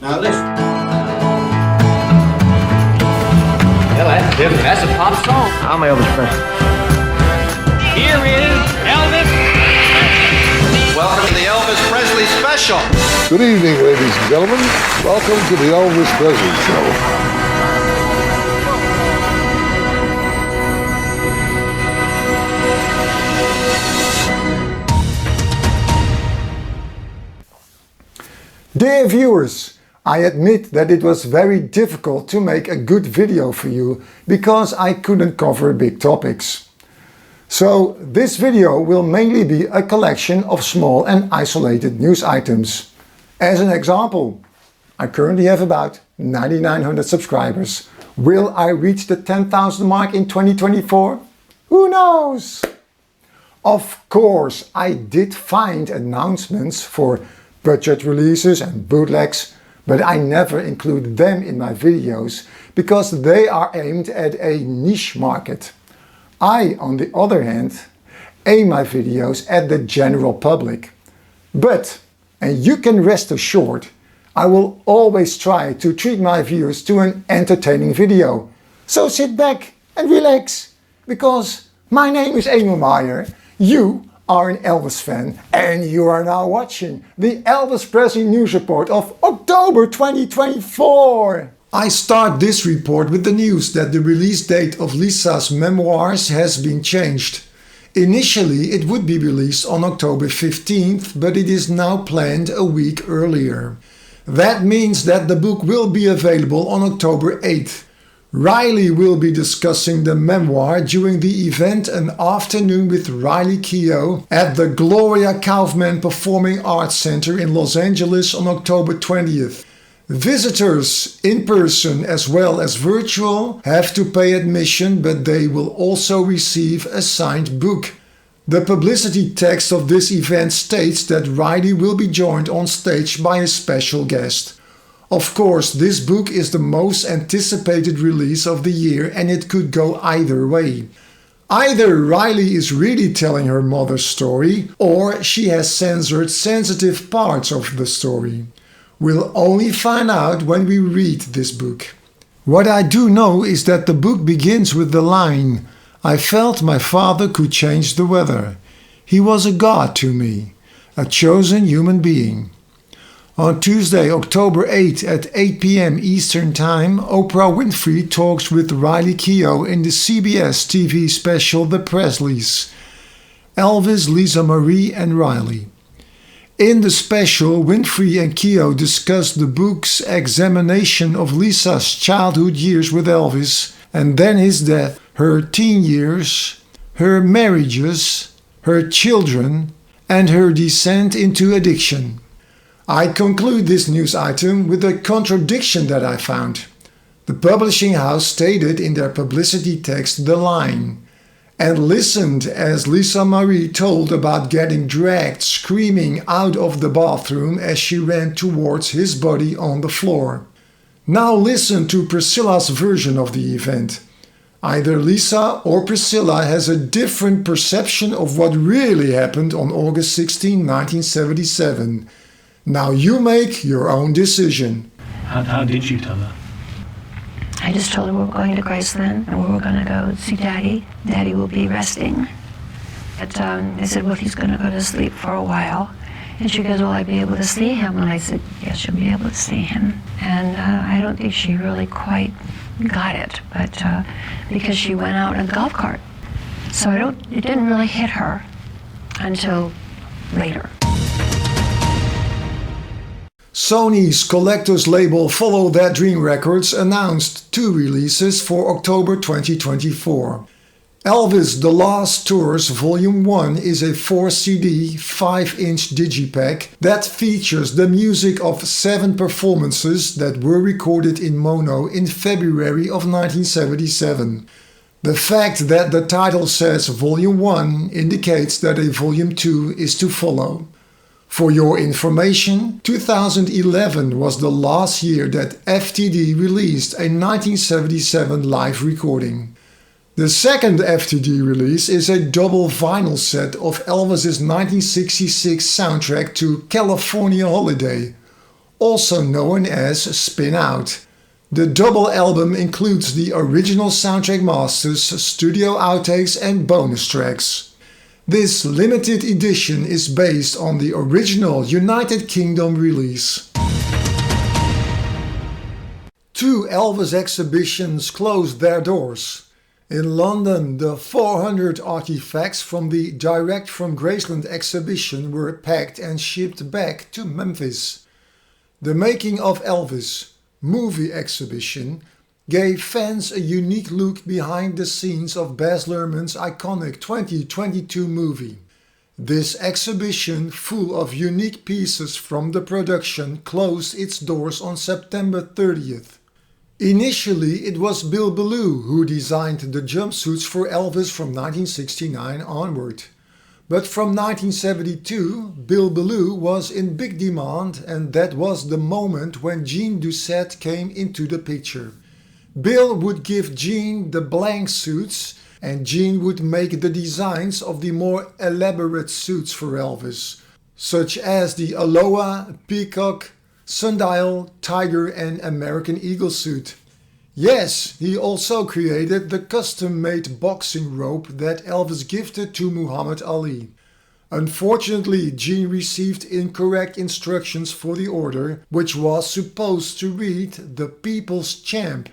Now listen. Yeah, that's different. That's a pop song. I'm Elvis Presley. Here is Elvis. Welcome to the Elvis Presley Special. Good evening, ladies and gentlemen. Welcome to the Elvis Presley Show. Dear viewers, I admit that it was very difficult to make a good video for you because I couldn't cover big topics. So this video will mainly be a collection of small and isolated news items. As an example, I currently have about 9,900 subscribers. Will I reach the 10,000 mark in 2024? Who knows? Of course, I did find announcements for budget releases and bootlegs, but I never include them in my videos because they are aimed at a niche market. I, on the other hand, aim my videos at the general public. But, and you can rest assured, I will always try to treat my viewers to an entertaining video. So sit back and relax, because my name is Emil Meyer, you are an Elvis fan, and you are now watching the Elvis Presley News Report of October 2024. I start this report with the news that the release date of Lisa's memoirs has been changed. Initially it would be released on October 15th, but it is now planned a week earlier. That means that the book will be available on October 8th. Riley will be discussing the memoir during the event An Afternoon with Riley Keough at the Gloria Kaufman Performing Arts Center in Los Angeles on October 20th. Visitors, in person as well as virtual, have to pay admission, but they will also receive a signed book. The publicity text of this event states that Riley will be joined on stage by a special guest. Of course, this book is the most anticipated release of the year, and it could go either way. Either Riley is really telling her mother's story, or she has censored sensitive parts of the story. We'll only find out when we read this book. What I do know is that the book begins with the line, "I felt my father could change the weather. He was a god to me, a chosen human being." On Tuesday, October 8 at 8 p.m. Eastern Time, Oprah Winfrey talks with Riley Keough in the CBS TV special The Presleys. Elvis, Lisa Marie and Riley. In the special, Winfrey and Keough discuss the book's examination of Lisa's childhood years with Elvis, and then his death, her teen years, her marriages, her children, and her descent into addiction. I conclude this news item with a contradiction that I found. The publishing house stated in their publicity text the line, "and listened as Lisa Marie told about getting dragged screaming out of the bathroom as she ran towards his body on the floor." Now listen to Priscilla's version of the event. Either Lisa or Priscilla has a different perception of what really happened on August 16, 1977. Now you make your own decision. How did you tell her? I just told her we were going to Graceland and we were going to go see Daddy. Daddy will be resting. But I said, well, he's going to go to sleep for a while. And she goes, will I be able to see him? And I said, yes, you'll be able to see him. And I don't think she really quite got it, but because she went out in a golf cart. So it didn't really hit her until later. Sony's collector's label Follow That Dream Records announced 2 releases for October 2024. Elvis The Last Tours Volume 1 is a 4-CD, 5-inch digipack that features the music of 7 performances that were recorded in mono in February of 1977. The fact that the title says Volume 1 indicates that a Volume 2 is to follow. For your information, 2011 was the last year that FTD released a 1977 live recording. The second FTD release is a double vinyl set of Elvis's 1966 soundtrack to California Holiday. also known as Spin Out. The double album includes the original soundtrack masters, studio outtakes and bonus tracks. This limited edition is based on the original United Kingdom release. 2 Elvis exhibitions closed their doors. In London, the 400 artifacts from the Direct from Graceland exhibition were packed and shipped back to Memphis. The Making of Elvis movie exhibition gave fans a unique look behind the scenes of Baz Luhrmann's iconic 2022 movie. This exhibition, full of unique pieces from the production, closed its doors on September 30th. Initially, it was Bill Ballou who designed the jumpsuits for Elvis from 1969 onward. But from 1972, Bill Ballou was in big demand, and that was the moment when Gene Doucette came into the picture. Bill would give Gene the blank suits, and Gene would make the designs of the more elaborate suits for Elvis, such as the Aloha, Peacock, Sundial, Tiger and American Eagle suit. Yes, he also created the custom-made boxing robe that Elvis gifted to Muhammad Ali. Unfortunately, Gene received incorrect instructions for the order, which was supposed to read "The People's Champ."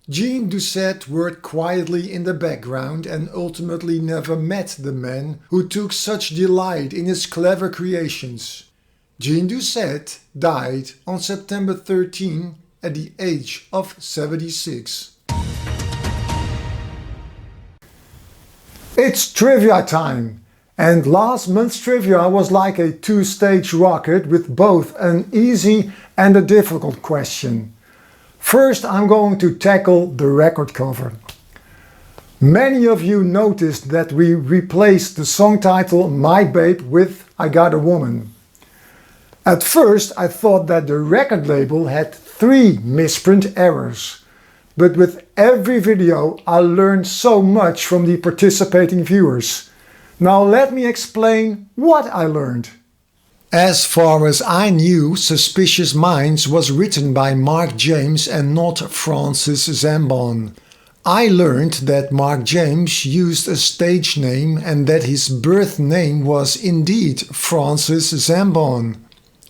Gene Doucette worked quietly in the background and ultimately never met the man who took such delight in his clever creations. Gene Doucette died on September 13 at the age of 76. It's trivia time! And last month's trivia was like a 2-stage rocket with both an easy and a difficult question. First, I'm going to tackle the record cover. Many of you noticed that we replaced the song title My Babe with I Got a Woman. At first I thought that the record label had 3 misprint errors, but with every video I learned so much from the participating viewers. Now let me explain what I learned. As far as I knew, Suspicious Minds was written by Mark James and not Francis Zambon. I learned that Mark James used a stage name and that his birth name was indeed Francis Zambon.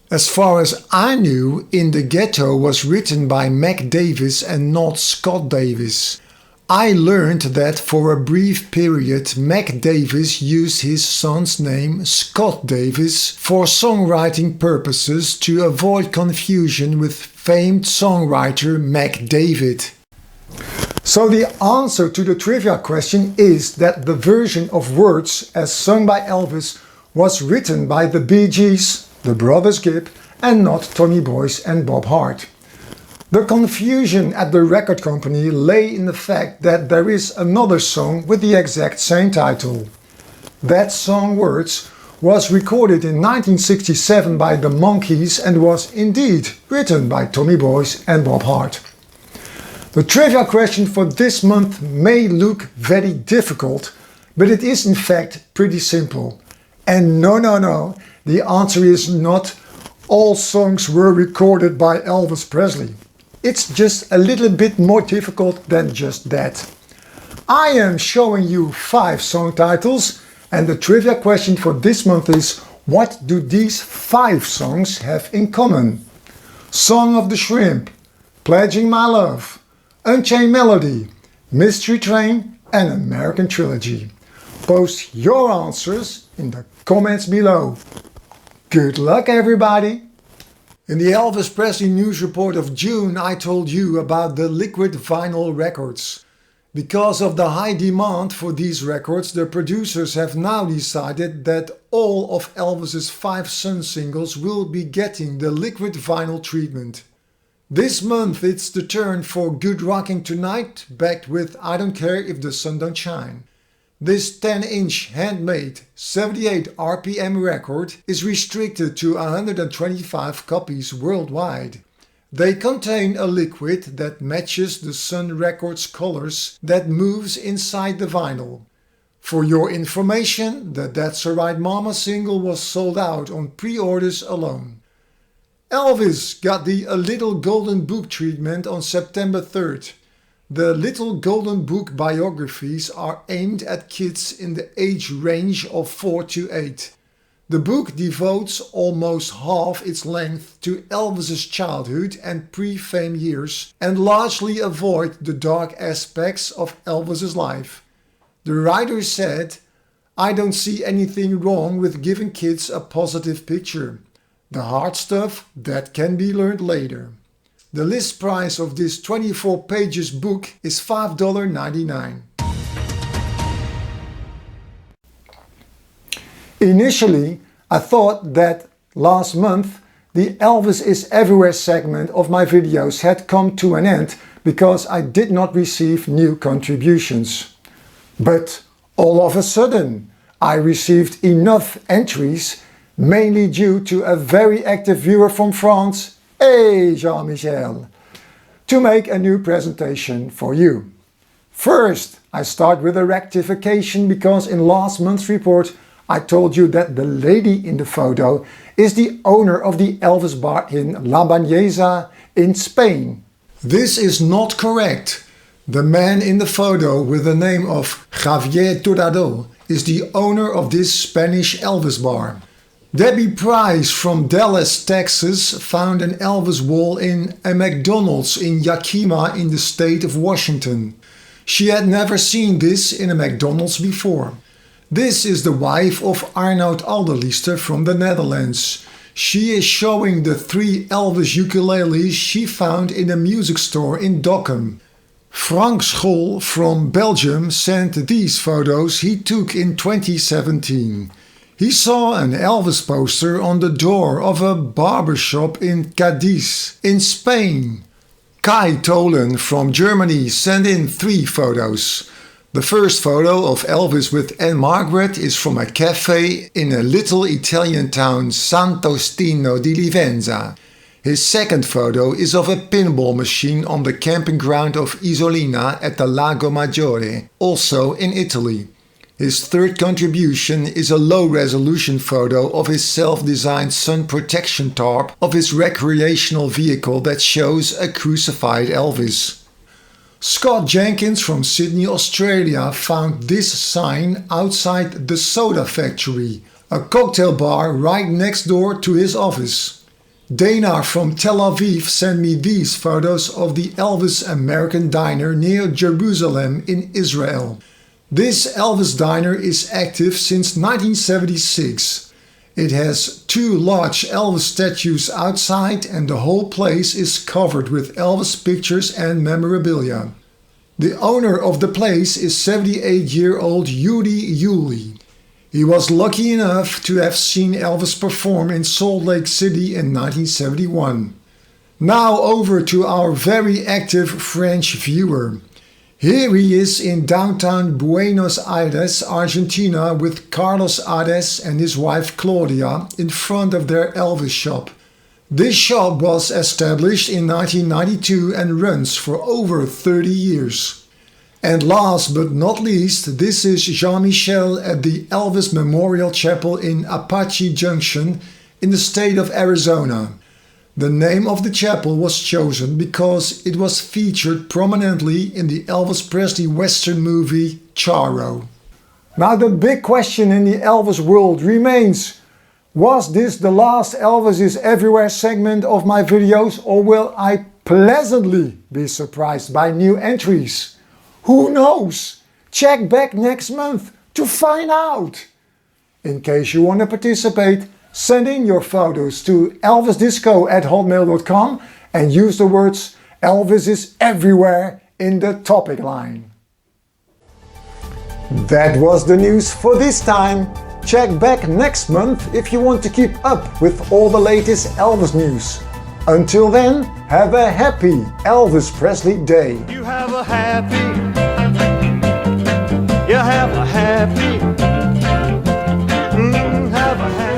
As far as I knew, In the Ghetto was written by Mac Davis and not Scott Davis. I learned that for a brief period Mac Davis used his son's name Scott Davis for songwriting purposes to avoid confusion with famed songwriter Mac David. So the answer to the trivia question is that the version of Words as sung by Elvis was written by the Bee Gees, the Brothers Gibb, and not Tony Boyce and Bob Hart. The confusion at the record company lay in the fact that there is another song with the exact same title. That song Words was recorded in 1967 by the Monkees and was indeed written by Tony Boyce and Bob Hart. The trivia question for this month may look very difficult, but it is in fact pretty simple. And no, the answer is not all songs were recorded by Elvis Presley. It's just a little bit more difficult than just that. I am showing you 5 song titles, and the trivia question for this month is: what do these 5 songs have in common? Song of the Shrimp, Pledging My Love, Unchained Melody, Mystery Train and American Trilogy. Post your answers in the comments below. Good luck everybody! In the Elvis Presley News Report of June, I told you about the liquid vinyl records. Because of the high demand for these records, the producers have now decided that all of Elvis's 5 Sun singles will be getting the liquid vinyl treatment. This month it's the turn for Good Rocking Tonight, backed with I Don't Care If the Sun Don't Shine. This 10-inch handmade 78 RPM record is restricted to 125 copies worldwide. They contain a liquid that matches the Sun Records colors that moves inside the vinyl. For your information, the That's Alright Mama single was sold out on pre-orders alone. Elvis got the A Little Golden Book treatment on September 3rd. The Little Golden Book biographies are aimed at kids in the age range of 4 to 8. The book devotes almost half its length to Elvis's childhood and pre-fame years and largely avoid the dark aspects of Elvis's life. The writer said, "I don't see anything wrong with giving kids a positive picture. The hard stuff, that can be learned later." The list price of this 24 pages book is $5.99. Initially, I thought that last month the Elvis Is Everywhere segment of my videos had come to an end because I did not receive new contributions. But all of a sudden, I received enough entries, mainly due to a very active viewer from France, hey Jean-Michel, to make a new presentation for you. First, I start with a rectification because in last month's report I told you that the lady in the photo is the owner of the Elvis bar in La Bañeza in Spain. This is not correct. The man in the photo with the name of Javier Turado is the owner of this Spanish Elvis bar. Debbie Price from Dallas, Texas found an Elvis wall in a McDonald's in Yakima in the state of Washington. She had never seen this in a McDonald's before. This is the wife of Arnoud Alderliester from the Netherlands. She is showing the 3 Elvis ukuleles she found in a music store in Dokkum. Frank Scholl from Belgium sent these photos he took in 2017. He saw an Elvis poster on the door of a barbershop in Cadiz, in Spain. Kai Tolen from Germany sent in 3 photos. The first photo of Elvis with Anne Margaret is from a cafe in a little Italian town Sant'Ostino di Livenza. His second photo is of a pinball machine on the camping ground of Isolina at the Lago Maggiore, also in Italy. His third contribution is a low-resolution photo of his self-designed sun protection tarp of his recreational vehicle that shows a crucified Elvis. Scott Jenkins from Sydney, Australia found this sign outside the Soda Factory, a cocktail bar right next door to his office. Dana from Tel Aviv sent me these photos of the Elvis American Diner near Jerusalem in Israel. This Elvis diner is active since 1976. It has 2 large Elvis statues outside and the whole place is covered with Elvis pictures and memorabilia. The owner of the place is 78-year-old Yuri Yuli. He was lucky enough to have seen Elvis perform in Salt Lake City in 1971. Now over to our very active French viewer. Here he is in downtown Buenos Aires, Argentina with Carlos Ades and his wife Claudia in front of their Elvis shop. This shop was established in 1992 and runs for over 30 years. And last but not least, this is Jean-Michel at the Elvis Memorial Chapel in Apache Junction in the state of Arizona. The name of the chapel was chosen because it was featured prominently in the Elvis Presley Western movie Charo. Now the big question in the Elvis world remains: was this the last Elvis Is Everywhere segment of my videos, or will I pleasantly be surprised by new entries? Who knows? Check back next month to find out. In case you want to participate, send in your photos to elvisdisco@hotmail.com and use the words Elvis is everywhere in the topic line. That was the news for this time. Check back next month if you want to keep up with all the latest Elvis news. Until then, have a happy Elvis Presley Day. You have a happy, you have a happy, have a happy.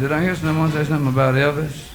Did I hear someone say something about Elvis?